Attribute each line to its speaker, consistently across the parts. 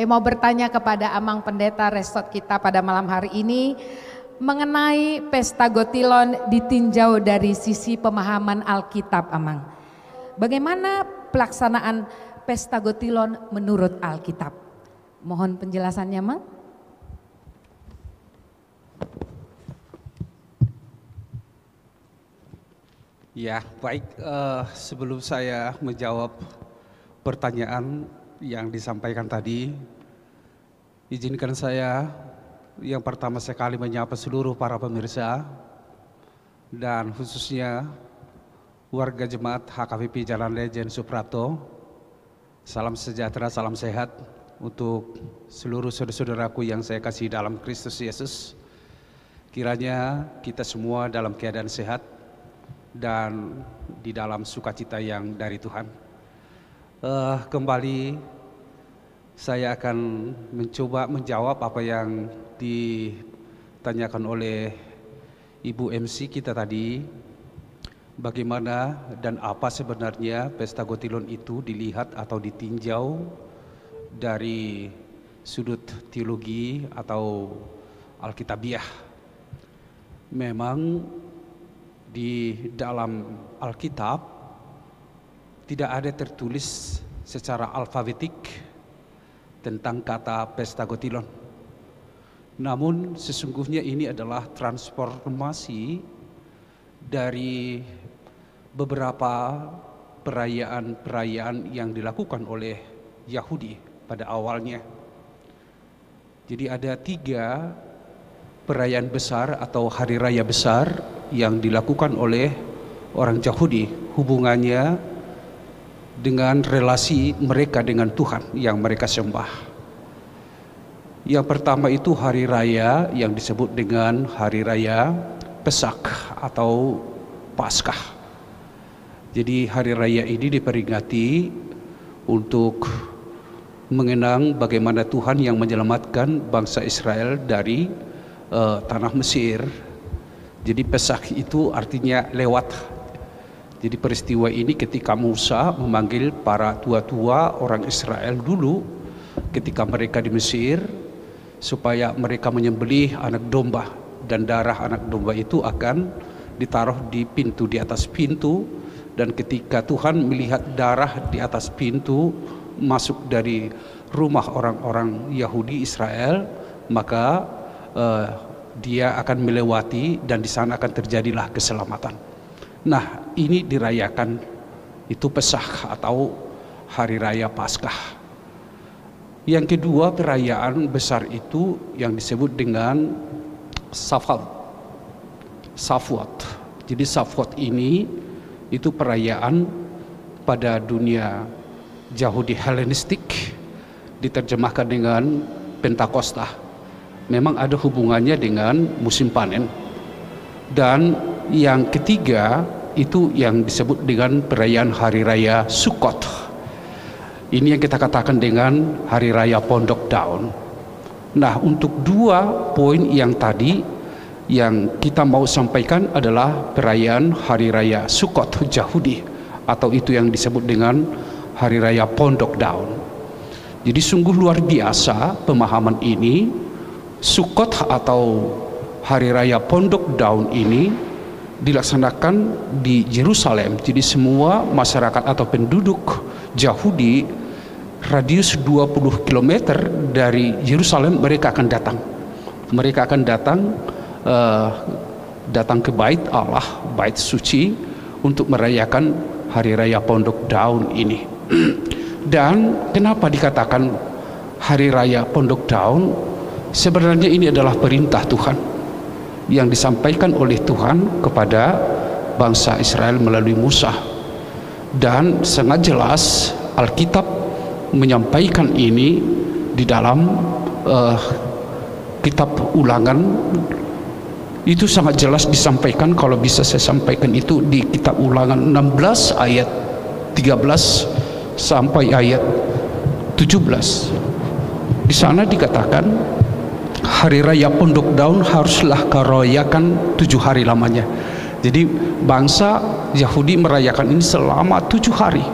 Speaker 1: Saya mau bertanya kepada Amang Pendeta Resort kita pada malam hari ini mengenai Pesta Gotilon ditinjau dari sisi pemahaman Alkitab, Amang. Bagaimana pelaksanaan Pesta Gotilon menurut Alkitab? Mohon penjelasannya, Mang.
Speaker 2: Ya, baik. Sebelum saya menjawab pertanyaan yang disampaikan tadi, izinkan saya yang pertama sekali menyapa seluruh para pemirsa dan khususnya warga jemaat HKBP Jalan Lejen Suprapto. Salam sejahtera, salam sehat untuk seluruh saudara-saudaraku yang saya kasih dalam Kristus Yesus. Kiranya kita semua dalam keadaan sehat dan di dalam sukacita yang dari Tuhan. Kembali saya akan mencoba menjawab apa yang ditanyakan oleh Ibu MC kita tadi. Bagaimana dan apa sebenarnya Pesta Gotilon itu dilihat atau ditinjau dari sudut teologi atau Alkitabiah. Memang di dalam Alkitab tidak ada tertulis secara alfabetik tentang kata Pesta Gotilon. Namun sesungguhnya ini adalah transformasi dari beberapa perayaan-perayaan yang dilakukan oleh Yahudi pada awalnya. Jadi ada 3 perayaan besar atau hari raya besar yang dilakukan oleh orang Yahudi, hubungannya dengan relasi mereka dengan Tuhan yang mereka sembah. Yang pertama itu hari raya yang disebut dengan hari raya Pesak atau Paskah. Jadi hari raya ini diperingati untuk mengenang bagaimana Tuhan yang menyelamatkan bangsa Israel dari tanah Mesir. Jadi Pesak itu artinya lewat. Jadi peristiwa ini ketika Musa memanggil para tua-tua orang Israel dulu ketika mereka di Mesir supaya mereka menyembelih anak domba, dan darah anak domba itu akan ditaruh di pintu, di atas pintu, dan ketika Tuhan melihat darah di atas pintu masuk dari rumah orang-orang Yahudi Israel, maka dia akan melewati dan di sana akan terjadilah keselamatan. Nah, ini dirayakan itu Pesach atau hari raya Paskah. Yang kedua perayaan besar itu yang disebut dengan Shavuot. Jadi Shavuot ini itu perayaan pada dunia Yahudi Helenistik, diterjemahkan dengan Pentakosta. Memang ada hubungannya dengan musim panen. Dan yang ketiga itu yang disebut dengan perayaan hari raya Sukkot. Ini yang kita katakan dengan hari raya Pondok Daun. Nah, untuk 2 poin yang tadi yang kita mau sampaikan adalah perayaan hari raya Sukkot Yahudi, atau itu yang disebut dengan hari raya Pondok Daun. Jadi sungguh luar biasa pemahaman ini. Sukkot atau hari raya Pondok Daun ini dilaksanakan di Yerusalem. Jadi semua masyarakat atau penduduk Yahudi radius 20 km dari Yerusalem mereka akan datang. Mereka akan datang ke bait Allah, bait suci, untuk merayakan hari raya Pondok Daun ini. Dan kenapa dikatakan hari raya Pondok Daun? Sebenarnya ini adalah perintah Tuhan yang disampaikan oleh Tuhan kepada bangsa Israel melalui Musa. Dan sangat jelas Alkitab menyampaikan ini di dalam kitab Ulangan. Itu sangat jelas disampaikan, kalau bisa saya sampaikan itu di kitab Ulangan 16 ayat 13 sampai ayat 17. Di sana dikatakan hari raya Pondok Daun haruslah kerayakan 7 hari lamanya. Jadi bangsa Yahudi merayakan ini selama 7 hari.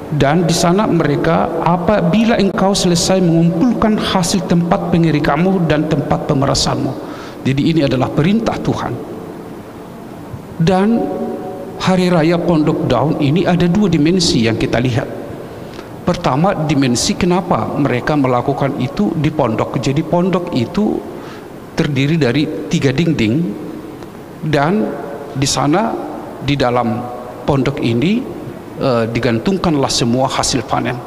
Speaker 2: Dan di sana mereka, apabila engkau selesai mengumpulkan hasil tempat pengerikanmu dan tempat pemerasanmu. Jadi ini adalah perintah Tuhan. Dan Hari Raya Pondok Daun ini ada dua dimensi yang kita lihat. Pertama, dimensi kenapa mereka melakukan itu di pondok. Jadi pondok itu terdiri dari 3 dinding, dan di sana di dalam pondok ini digantungkanlah semua hasil panen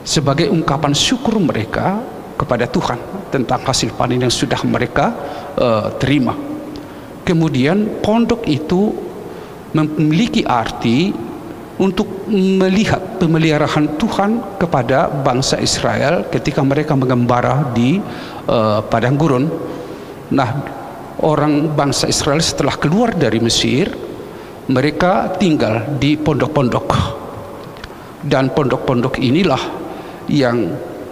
Speaker 2: sebagai ungkapan syukur mereka kepada Tuhan tentang hasil panen yang sudah mereka terima. Kemudian pondok itu memiliki arti untuk melihat pemeliharaan Tuhan kepada bangsa Israel ketika mereka mengembara di padang gurun. Nah, orang bangsa Israel setelah keluar dari Mesir, mereka tinggal di pondok-pondok, dan pondok-pondok inilah yang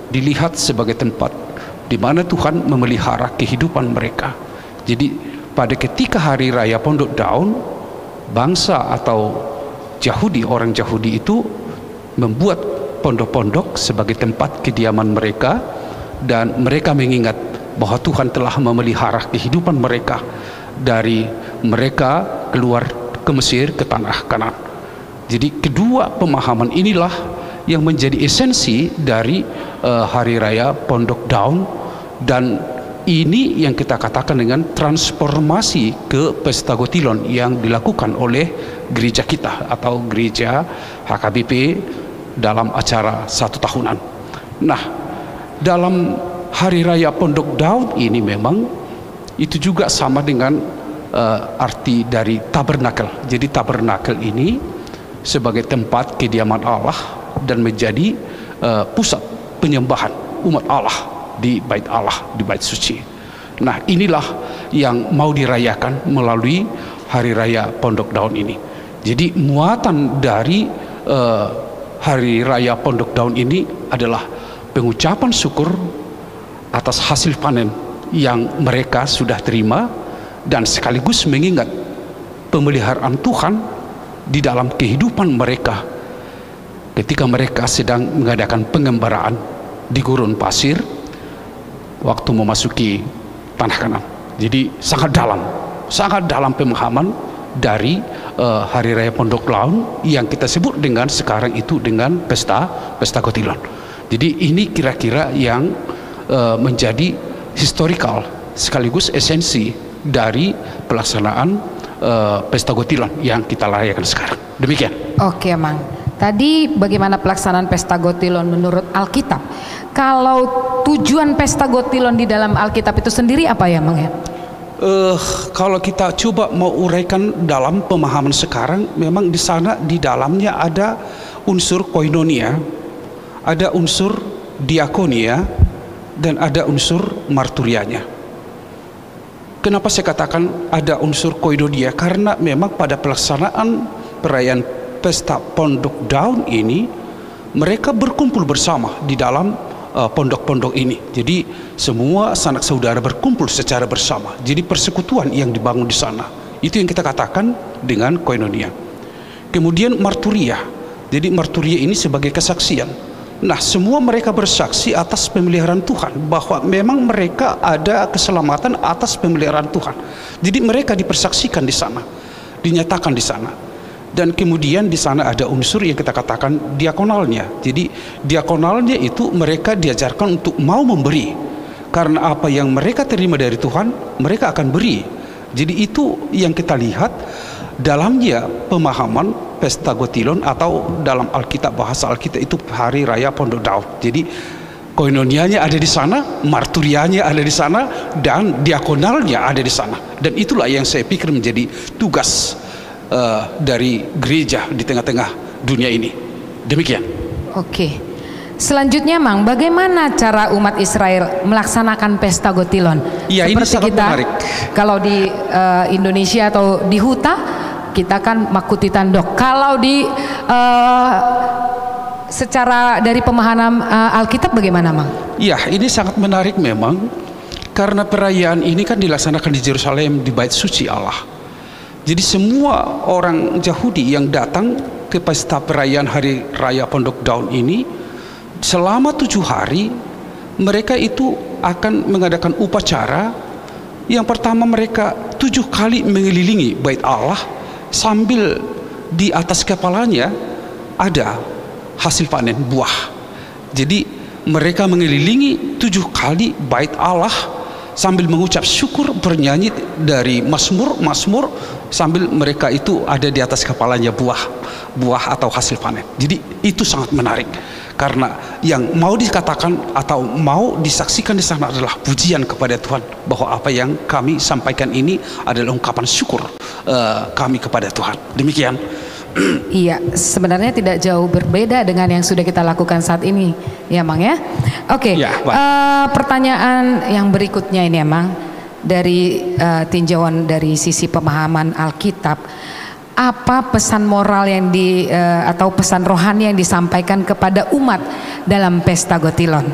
Speaker 2: dilihat sebagai tempat di mana Tuhan memelihara kehidupan mereka. Jadi pada ketika Hari Raya Pondok Daun, bangsa atau Yahudi, orang Yahudi itu membuat pondok-pondok sebagai tempat kediaman mereka, dan mereka mengingat bahwa Tuhan telah memelihara kehidupan mereka dari mereka keluar ke Mesir, ke tanah Kanaan. Jadi kedua pemahaman inilah yang menjadi esensi dari Hari Raya Pondok Daun, dan ini yang kita katakan dengan transformasi ke Pesta Gotilon yang dilakukan oleh gereja kita atau gereja HKBP dalam acara 1 tahunan. Nah, dalam Hari Raya Pondok Daun ini memang itu juga sama dengan arti dari tabernakel. Jadi tabernakel ini sebagai tempat kediaman Allah dan menjadi pusat penyembahan umat Allah di bait Allah, di bait suci. Nah, inilah yang mau dirayakan melalui Hari Raya Pondok Daun ini. Jadi muatan dari Hari Raya Pondok Daun ini adalah pengucapan syukur atas hasil panen yang mereka sudah terima, dan sekaligus mengingat pemeliharaan Tuhan di dalam kehidupan mereka ketika mereka sedang mengadakan pengembaraan di gurun pasir waktu memasuki tanah Kanaan. Jadi sangat dalam pemahaman dari Hari Raya Pondok Daun yang kita sebut dengan sekarang itu dengan Pesta Gotilon. Jadi ini kira-kira yang menjadi historical sekaligus esensi dari pelaksanaan Pesta Gotilon yang kita rayakan sekarang. Demikian.
Speaker 1: Oke, Mang. Tadi bagaimana pelaksanaan Pesta Gotilon menurut Alkitab? Kalau tujuan Pesta Gotilon di dalam Alkitab itu sendiri apa ya, Mang ya?
Speaker 2: Kalau kita coba mau uraikan dalam pemahaman sekarang, memang di sana di dalamnya ada unsur koinonia, ada unsur diakonia, dan ada unsur marturianya. Kenapa saya katakan ada unsur koinonia? Karena memang pada pelaksanaan perayaan Pesta Pondok Daun ini mereka berkumpul bersama di dalam pondok-pondok ini. Jadi semua sanak saudara berkumpul secara bersama. Jadi persekutuan yang dibangun di sana. Itu yang kita katakan dengan koinonia. Kemudian marturia. Jadi marturia ini sebagai kesaksian. Nah, semua mereka bersaksi atas pemeliharaan Tuhan, bahwa memang mereka ada keselamatan atas pemeliharaan Tuhan. Jadi mereka dipersaksikan di sana, dinyatakan di sana. Dan kemudian di sana ada unsur yang kita katakan diakonalnya. Jadi diakonalnya itu mereka diajarkan untuk mau memberi, karena apa yang mereka terima dari Tuhan mereka akan beri. Jadi itu yang kita lihat dalamnya pemahaman Pesta Gotilon, atau dalam Alkitab, bahasa Alkitab itu Hari Raya Pondok Daun. Jadi koinonianya ada di sana, marturianya ada di sana, dan diakonalnya ada di sana. Dan itulah yang saya pikir menjadi tugas dari gereja di tengah-tengah dunia ini. Demikian.
Speaker 1: Oke. Selanjutnya, Mang, bagaimana cara umat Israel melaksanakan Pesta Gotilon?
Speaker 2: Ya,
Speaker 1: seperti
Speaker 2: ini sangat
Speaker 1: kita
Speaker 2: menarik.
Speaker 1: Kalau di Indonesia atau di Huta, kita kan makuti tandok. Kalau di secara dari pemahaman Alkitab bagaimana, Mang?
Speaker 2: Ya, ini sangat menarik memang, karena perayaan ini kan dilaksanakan di Yerusalem, di bait suci Allah. Jadi semua orang Yahudi yang datang ke pesta perayaan Hari Raya Pondok Daun ini, selama 7 hari mereka itu akan mengadakan upacara. Yang pertama, mereka 7 kali mengelilingi bait Allah sambil di atas kepalanya ada hasil panen buah. Jadi mereka mengelilingi 7 kali bait Allah sambil mengucap syukur, bernyanyi dari Mazmur sambil mereka itu ada di atas kepalanya buah atau hasil panen. Jadi itu sangat menarik, karena yang mau dikatakan atau mau disaksikan di sana adalah pujian kepada Tuhan, bahwa apa yang kami sampaikan ini adalah ungkapan syukur kami kepada Tuhan. Demikian.
Speaker 1: Iya, sebenarnya tidak jauh berbeda dengan yang sudah kita lakukan saat ini, ya Mang ya. Oke,
Speaker 2: Ya,
Speaker 1: pertanyaan yang berikutnya ini Mang, dari tinjauan dari sisi pemahaman Alkitab, apa pesan moral yang atau pesan rohani yang disampaikan kepada umat dalam pesta Gotilon?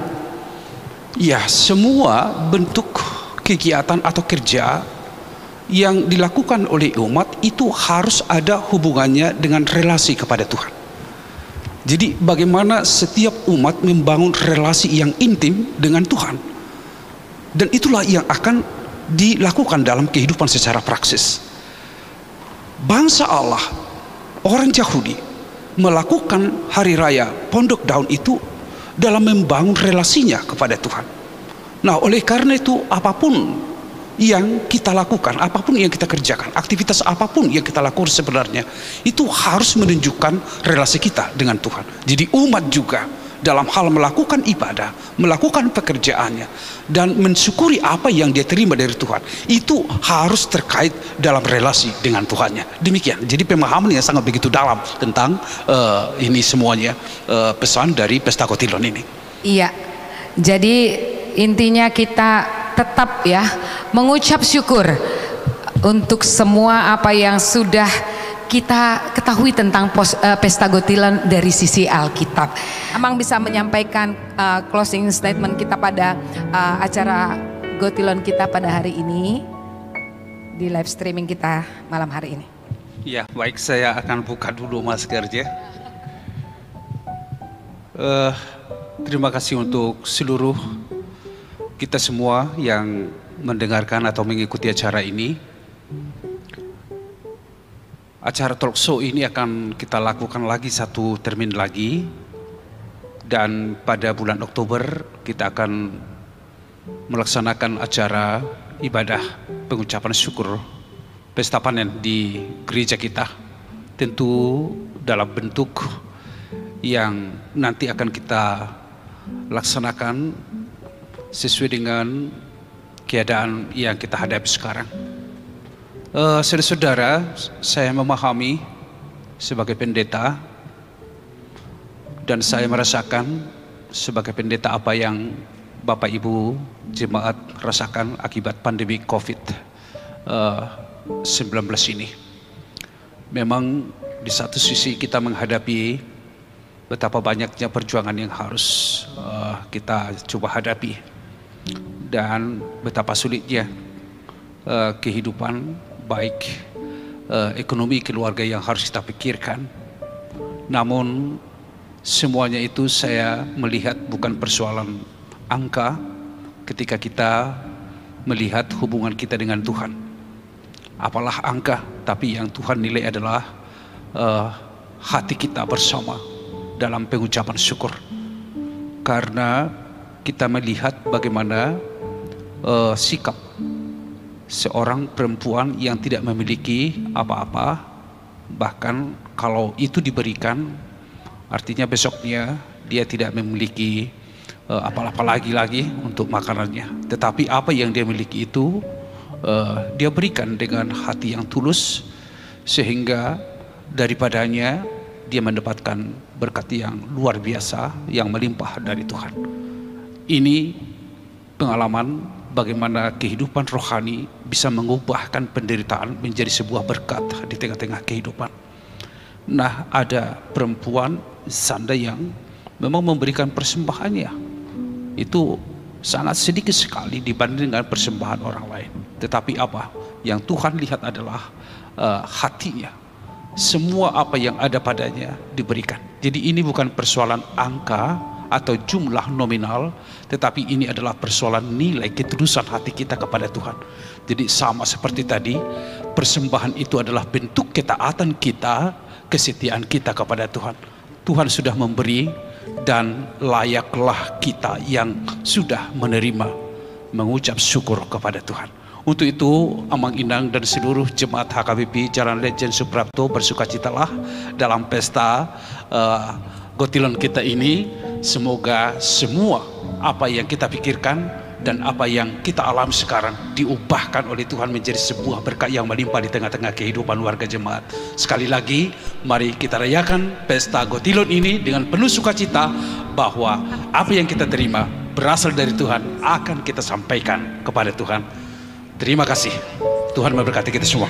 Speaker 2: Ya, semua bentuk kegiatan atau kerja yang dilakukan oleh umat itu harus ada hubungannya dengan relasi kepada Tuhan. Jadi bagaimana setiap umat membangun relasi yang intim dengan Tuhan, dan itulah yang akan dilakukan dalam kehidupan secara praksis. Bangsa Allah, orang Yahudi, melakukan hari raya Pondok Daun itu dalam membangun relasinya kepada Tuhan. Nah, oleh karena itu apapun yang kita lakukan, apapun yang kita kerjakan, aktivitas apapun yang kita lakukan sebenarnya itu harus menunjukkan relasi kita dengan Tuhan. Jadi umat juga dalam hal melakukan ibadah, melakukan pekerjaannya, dan mensyukuri apa yang dia terima dari Tuhan, itu harus terkait dalam relasi dengan Tuhannya. Demikian. Jadi pemahaman yang sangat begitu dalam tentang ini semuanya, pesan dari pesta Gotilon ini.
Speaker 1: Iya, jadi intinya kita tetap ya mengucap syukur untuk semua apa yang sudah kita ketahui tentang pesta Gotilon dari sisi Alkitab. Amang bisa menyampaikan closing statement kita pada acara Gotilon kita pada hari ini di live streaming kita malam hari ini.
Speaker 2: Ya, baik, saya akan buka dulu maskernya. Terima kasih untuk seluruh kita semua yang mendengarkan atau mengikuti acara ini. Acara talk show ini akan kita lakukan lagi 1 termin lagi, dan pada bulan Oktober kita akan melaksanakan acara ibadah pengucapan syukur pesta panen di gereja kita, tentu dalam bentuk yang nanti akan kita laksanakan sesuai dengan keadaan yang kita hadapi sekarang. Saudara-saudara, saya memahami sebagai pendeta, dan saya merasakan sebagai pendeta apa yang Bapak Ibu jemaat rasakan akibat pandemi COVID-19 ini. Memang di satu sisi kita menghadapi betapa banyaknya perjuangan yang harus kita coba hadapi, dan betapa sulitnya kehidupan, baik ekonomi keluarga yang harus kita pikirkan. Namun semuanya itu saya melihat bukan persoalan angka ketika kita melihat hubungan kita dengan Tuhan. Apalah angka, tapi yang Tuhan nilai adalah hati kita bersama dalam pengucapan syukur. Karena kita melihat bagaimana sikap seorang perempuan yang tidak memiliki apa-apa, bahkan kalau itu diberikan, artinya besoknya dia tidak memiliki apa-apa lagi untuk makanannya. Tetapi apa yang dia miliki itu dia berikan dengan hati yang tulus, sehingga daripadanya dia mendapatkan berkat yang luar biasa yang melimpah dari Tuhan. Ini pengalaman bagaimana kehidupan rohani bisa mengubahkan penderitaan menjadi sebuah berkat di tengah-tengah kehidupan. Nah, ada perempuan Sanda yang memang memberikan persembahannya itu sangat sedikit sekali dibanding dengan persembahan orang lain. Tetapi apa yang Tuhan lihat adalah hatinya, semua apa yang ada padanya diberikan. Jadi ini bukan persoalan angka atau jumlah nominal, tetapi ini adalah persoalan nilai ketulusan hati kita kepada Tuhan. Jadi sama seperti tadi, persembahan itu adalah bentuk ketaatan kita, kesetiaan kita kepada Tuhan. Tuhan sudah memberi dan layaklah kita yang sudah menerima mengucap syukur kepada Tuhan. Untuk itu Amang Inang dan seluruh jemaat HKBP Jalan Lejen Suprapto bersukacitalah dalam pesta Gotilon kita ini. Semoga semua apa yang kita pikirkan dan apa yang kita alami sekarang diubahkan oleh Tuhan menjadi sebuah berkat yang melimpah di tengah-tengah kehidupan warga jemaat. Sekali lagi, mari kita rayakan pesta Gotilon ini dengan penuh sukacita, bahwa apa yang kita terima berasal dari Tuhan akan kita sampaikan kepada Tuhan. Terima kasih. Tuhan memberkati kita semua.